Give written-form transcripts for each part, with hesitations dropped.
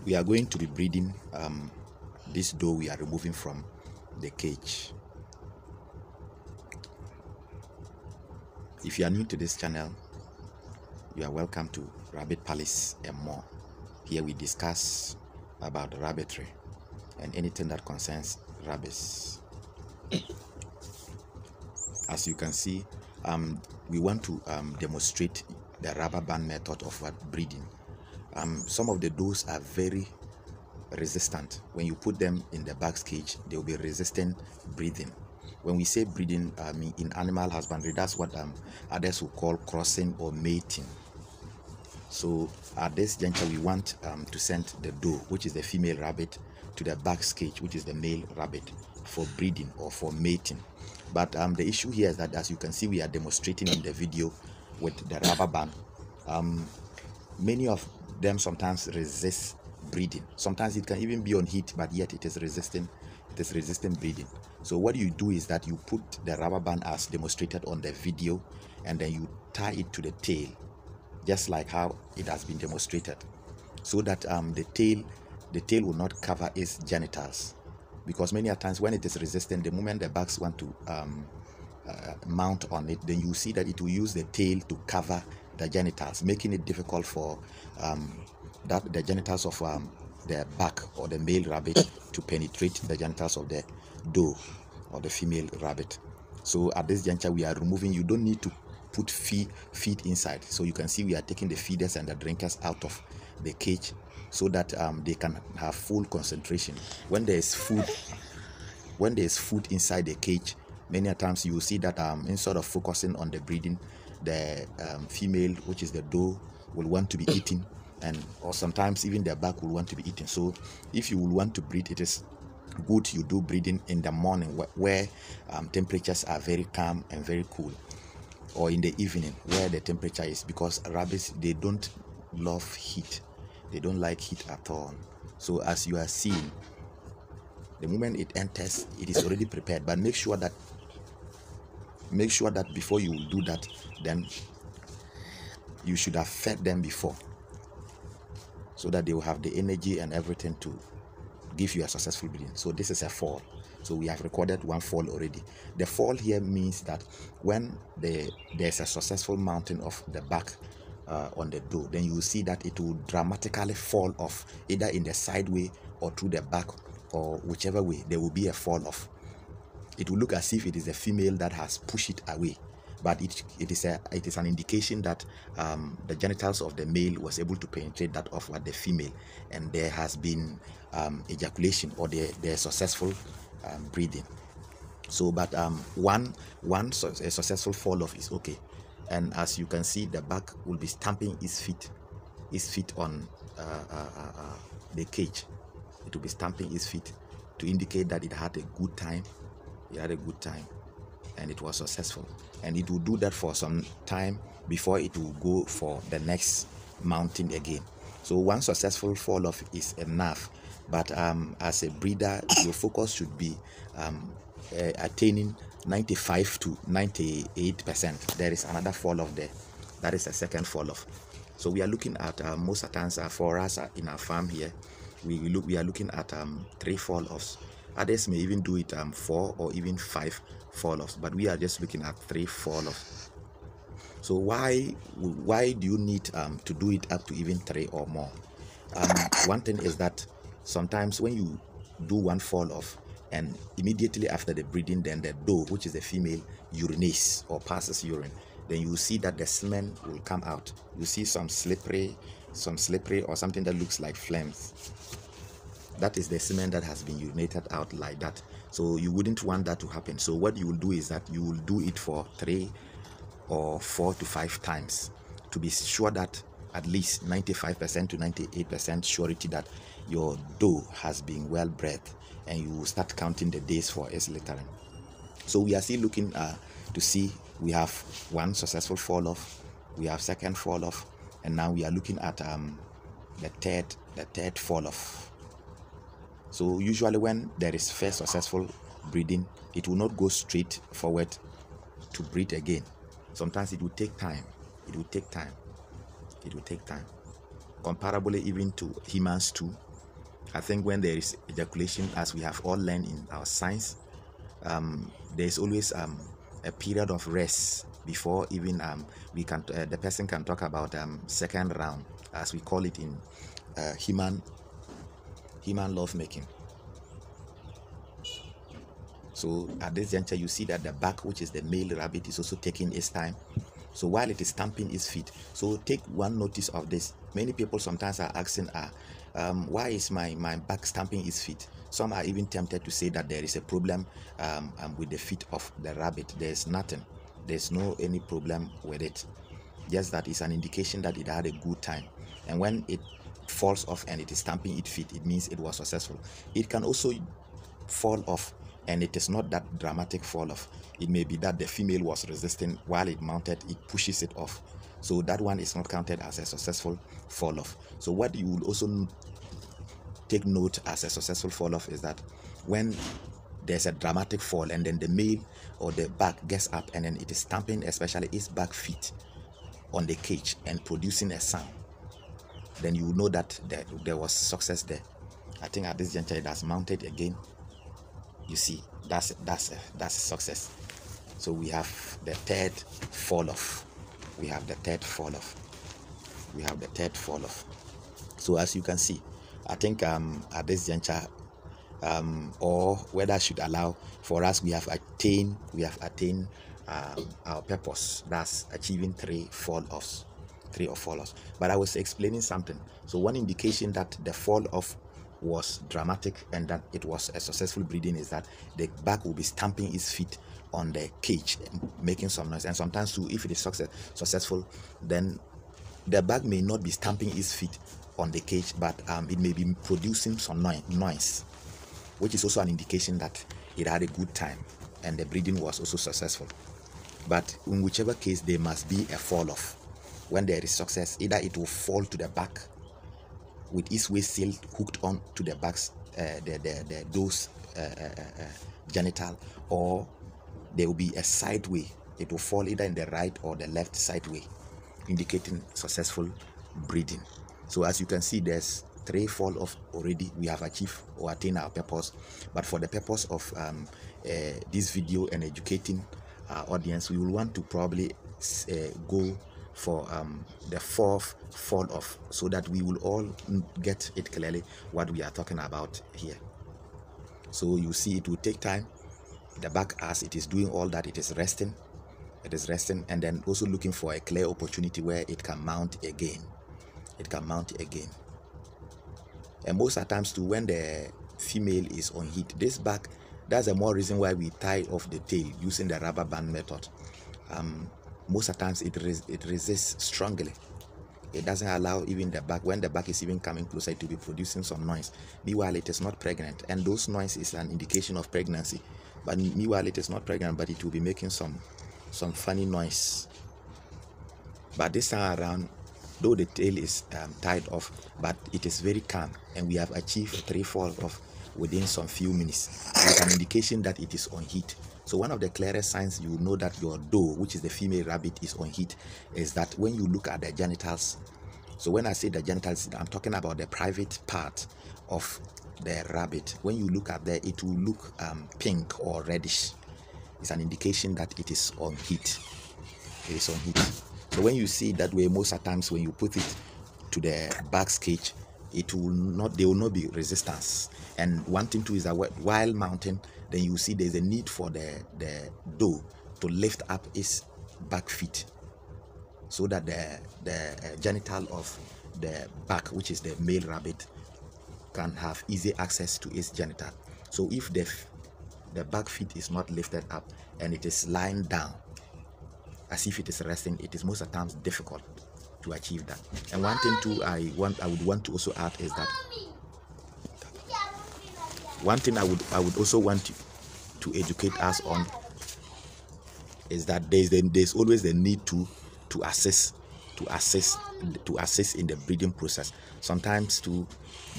We are going to be breeding this doe we are removing from the cage. If you are new to this channel, you are welcome to Rabbit Palace and more. Here we discuss about rabbitry and anything that concerns rabbits. As you can see, we want to demonstrate the rubber band method of breeding. Some of the does are very resistant. When you put them in the back cage, they will be resistant breeding. When we say breeding, in animal husbandry, that's what others will call crossing or mating. So at this juncture, we want to send the doe, which is the female rabbit, to the back cage, which is the male rabbit, for breeding or for mating. But the issue here is that, as you can see, we are demonstrating in the video with the rubber band. Many of them sometimes resist breeding. Sometimes it can even be on heat, but yet it is resisting breeding. So what you do is that you put the rubber band as demonstrated on the video, and then you tie it to the tail, just like how it has been demonstrated, so that the tail will not cover its genitals, because many a times when it is resistant, the moment the bugs want to mount on it, then you see that it will use the tail to cover the genitals, making it difficult for the genitals of the buck or the male rabbit to penetrate the genitals of the doe or the female rabbit. So at this juncture, we are removing. You don't need to put feed inside. So you can see we are taking the feeders and the drinkers out of the cage, so that they can have full concentration. When there is food inside the cage, many times you will see that instead of focusing on the breeding, the female, which is the doe, will want to be eaten, or sometimes even the buck will want to be eaten. So if you will want to breed, it is good you do breeding in the morning, where temperatures are very calm and very cool, or in the evening where the temperature is, because rabbits, they don't love heat. They don't like heat at all. So as you are seeing, the moment it enters, it is already prepared. But make sure that before you do that, then you should have fed them before, so that they will have the energy and everything to give you a successful breeding. So this is a fall. So we have recorded one fall already. The fall here means that when there's a successful mounting of the back on the doe, then you will see that it will dramatically fall off, either in the side way or through the back, or whichever way. There will be a fall off. It will look as if it is the female that has pushed it away, but it is an indication that the genitals of the male was able to penetrate that of the female, and there has been ejaculation, or the successful breeding. So, but a successful fall off is okay. And as you can see, the back will be stamping its feet on the cage. It will be stamping its feet to indicate that it had a good time. It had a good time, and it was successful. And it will do that for some time before it will go for the next mounting again. So one successful fall off is enough. But as a breeder, your focus should be attaining 95 to 98%. There is another fall off there. That is a second fall off. So we are looking at most of the times for us in our farm here, we are looking at 3 fall offs. Others may even do it 4 or even 5 fall offs, but we are just looking at 3 fall offs. So why do you need to do it up to even 3 or more? One thing is that sometimes when you do one fall off, and immediately after the breeding, then the doe, which is the female, urinates or passes urine, then you see that the semen will come out. You see some slippery or something that looks like flames. That is the semen that has been urinated out like that. So you wouldn't want that to happen. So what you will do is that you will do it for 3 or 4 to 5 times, to be sure that at least 95% to 98% surety that your doe has been well bred, and you will start counting the days for its littering. So we are still looking to see, we have one successful fall off, we have second fall off, and now we are looking at the third fall off. So usually when there is first successful breeding, it will not go straight forward to breed again. Sometimes it will take time. Comparably even to humans too. I think when there is ejaculation, as we have all learned in our science, there is always a period of rest before even the person can talk about second round, as we call it in human love making. So at this juncture, you see that the back, which is the male rabbit, is also taking its time. So while it is stamping its feet, so take one notice of this. Many people sometimes are asking, why is my back stamping its feet? Some are even tempted to say that there is a problem with the feet of the rabbit. There's nothing. There's no any problem with it. Just that it's an indication that it had a good time. And when it falls off and it is stamping its feet, it means it was successful. It can also fall off and it is not that dramatic fall off. It may be that the female was resisting while it mounted, it pushes it off. So that one is not counted as a successful fall off. So what you will also take note as a successful fall off is that when there's a dramatic fall and then the male or the back gets up and then it is stamping especially its back feet on the cage and producing a sound, then you will know that there was success there. I think at this juncture it has mounted again. You see, that's a success. So we have the third fall off. We have the third fall off. We have the third fall off. So as you can see, I think at this juncture, or whether I should allow, for us, we have attained our purpose. That's achieving three fall offs. But I was explaining something. So one indication that the fall off was dramatic and that it was a successful breeding is that the back will be stamping its feet on the cage and making some noise. And sometimes too, if it is successful, then the back may not be stamping its feet on the cage, but it may be producing some noise, which is also an indication that it had a good time and the breeding was also successful. But in whichever case, there must be a fall off. When there is success, either it will fall to the back with its waist still hooked on to the back's those genital, or there will be a side way. It will fall either in the right or the left side way, indicating successful breeding. So as you can see, there's three fall off already. We have achieved or attained our purpose. But for the purpose of this video and educating our audience, we will want to probably go for the fourth fall off, so that we will all get it clearly what we are talking about here. So you see, it will take time. The back, as it is doing all that, it is resting, and then also looking for a clear opportunity where it can mount again. And most of the times too, when the female is on heat, this back, that's the more reason why we tie off the tail using the rubber band method. Most of the times it resists strongly. It doesn't allow even the back, when the back is even coming closer, to be producing some noise. Meanwhile, it is not pregnant, and those noise is an indication of pregnancy. But meanwhile, it is not pregnant, but it will be making some funny noise. But this time around, though the tail is tied off, but it is very calm, and we have achieved 3 fall off within some few minutes. It's an indication that it is on heat. So one of the clearest signs you know that your doe, which is the female rabbit, is on heat is that when you look at the genitals. So when I say the genitals, I'm talking about the private part of the rabbit. When you look at there, it will look pink or reddish. It's an indication that it is on heat. It is on heat. So when you see it that way, most of the times when you put it to the back cage, there will not be resistance. And one thing too is that while mounting, then you see there's a need for the doe to lift up its back feet, so that the genital of the back, which is the male rabbit, can have easy access to its genital. So if the back feet is not lifted up and it is lying down as if it is resting, it is most of the times difficult to achieve that. And one thing too I would want to also add is that one thing I would also want to educate us on is that there's always the need to assist in the breeding process. Sometimes too,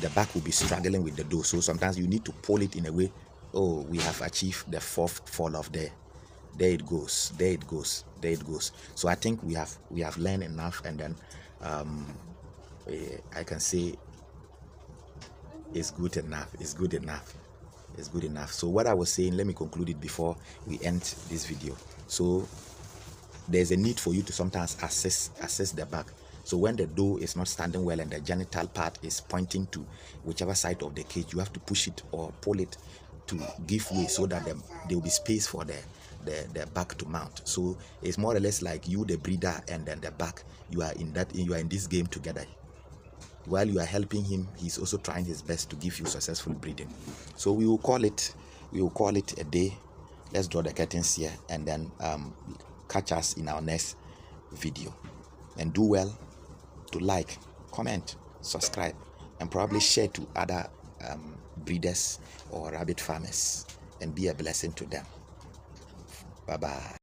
the back will be struggling with the doe, so sometimes you need to pull it in a way. Oh, we have achieved the 4th fall off there. There it goes. So I think we have learned enough, and then I can say It's good enough. It's good enough. It's good enough. So what I was saying, let me conclude it before we end this video. So there's a need for you to sometimes assess the back. So when the doe is not standing well and the genital part is pointing to whichever side of the cage, you have to push it or pull it to give way so that there will be space for the back to mount. So it's more or less like you, the breeder, and then the back. You are in this game together. While you are helping him, he's also trying his best to give you successful breeding. So we will call it a day. Let's draw the curtains here, and then catch us in our next video. And do well to like, comment, subscribe, and probably share to other breeders or rabbit farmers, and be a blessing to them. Bye bye.